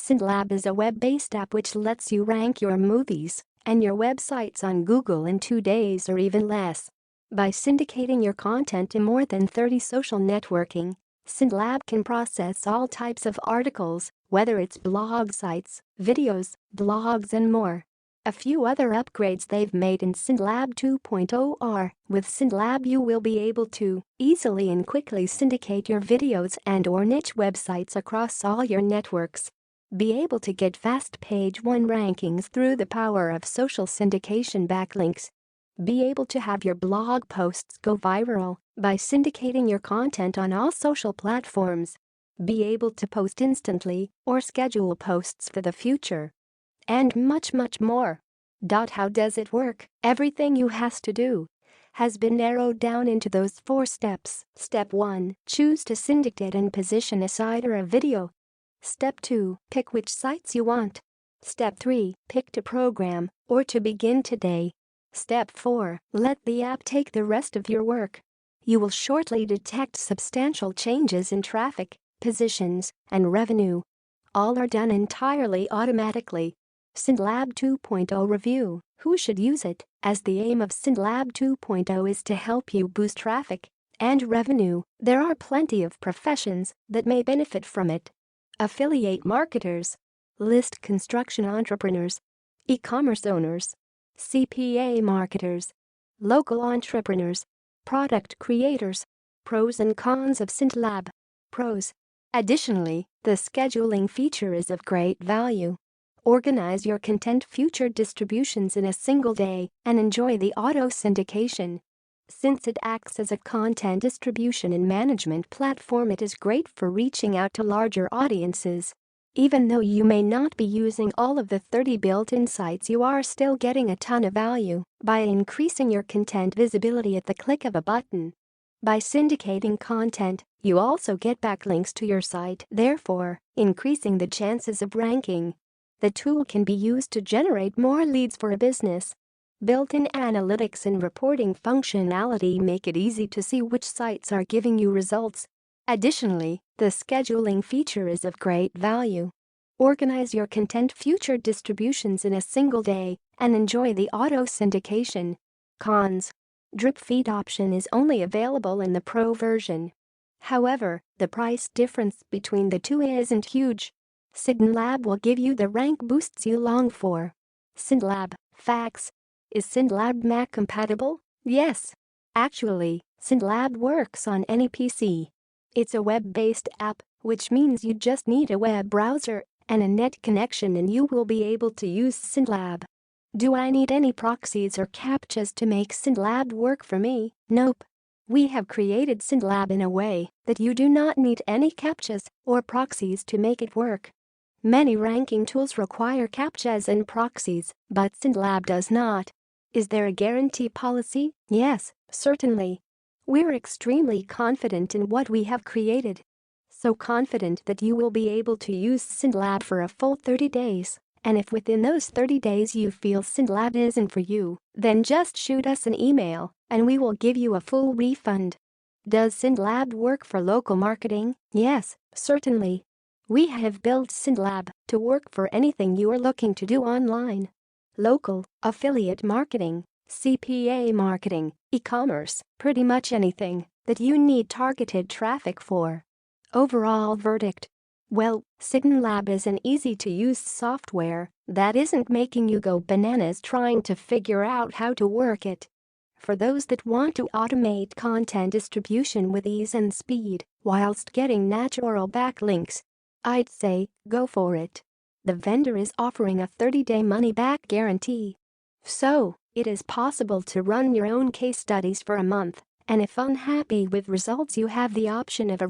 SyndLab is a web-based app which lets you rank your movies and your websites on Google in 2 days or even less. By syndicating your content to more than 30 social networking, SyndLab can process all types of articles, whether it's blog sites, videos, blogs and more. A few other upgrades they've made in SyndLab 2.0 are, with SyndLab you will be able to easily and quickly syndicate your videos and/or niche websites across all your networks. Be able to get fast page 1 rankings through the power of social syndication backlinks. Be able to have your blog posts go viral by syndicating your content on all social platforms. Be able to post instantly or schedule posts for the future. And much more. How does it work? Everything you has to do has been narrowed down into those 4 steps. Step 1. Choose to syndicate and position a site or a video. Step 2. Pick which sites you want. Step 3. Pick to program or to begin today. Step 4. Let the app take the rest of your work. You will shortly detect substantial changes in traffic, positions, and revenue. All are done entirely automatically. SyndLab 2.0 Review. Who should use it? As the aim of SyndLab 2.0 is to help you boost traffic and revenue, there are plenty of professions that may benefit from it. Affiliate marketers, list construction entrepreneurs, e-commerce owners, CPA marketers, local entrepreneurs, product creators. Pros and cons of SyndLab. Pros. Additionally, the scheduling feature is of great value. Organize your content future distributions in a single day and enjoy the auto syndication. Since it acts as a content distribution and management platform, it is great for reaching out to larger audiences. Even though you may not be using all of the 30 built-in sites, you are still getting a ton of value by increasing your content visibility at the click of a button. By syndicating content, you also get backlinks to your site, therefore increasing the chances of ranking. The tool can be used to generate more leads for a business. Built-in analytics and reporting functionality make it easy to see which sites are giving you results. Additionally, the scheduling feature is of great value. Organize your content future distributions in a single day and enjoy the auto syndication. Cons. Drip feed option is only available in the Pro version. However, the price difference between the two isn't huge. SyndLab will give you the rank boosts you long for. SyndLab. Facts. Is SyndLab Mac compatible? Yes. Actually, SyndLab works on any PC. It's a web-based app, which means you just need a web browser and a net connection and you will be able to use SyndLab. Do I need any proxies or captchas to make SyndLab work for me? Nope. We have created SyndLab in a way that you do not need any captchas or proxies to make it work. Many ranking tools require captchas and proxies, but SyndLab does not. Is there a guarantee policy? Yes, certainly. We're extremely confident in what we have created. So confident that you will be able to use SyndLab for a full 30 days. And if within those 30 days you feel SyndLab isn't for you, then just shoot us an email and we will give you a full refund. Does SyndLab work for local marketing? Yes, certainly. We have built SyndLab to work for anything you are looking to do online. Local, affiliate marketing, CPA marketing, e-commerce, pretty much anything that you need targeted traffic for. Overall verdict. Well, SyndLab is an easy-to-use software that isn't making you go bananas trying to figure out how to work it. For those that want to automate content distribution with ease and speed whilst getting natural backlinks, I'd say go for it. The vendor is offering a 30-day money-back guarantee. So, it is possible to run your own case studies for a month, and if unhappy with results you have the option of a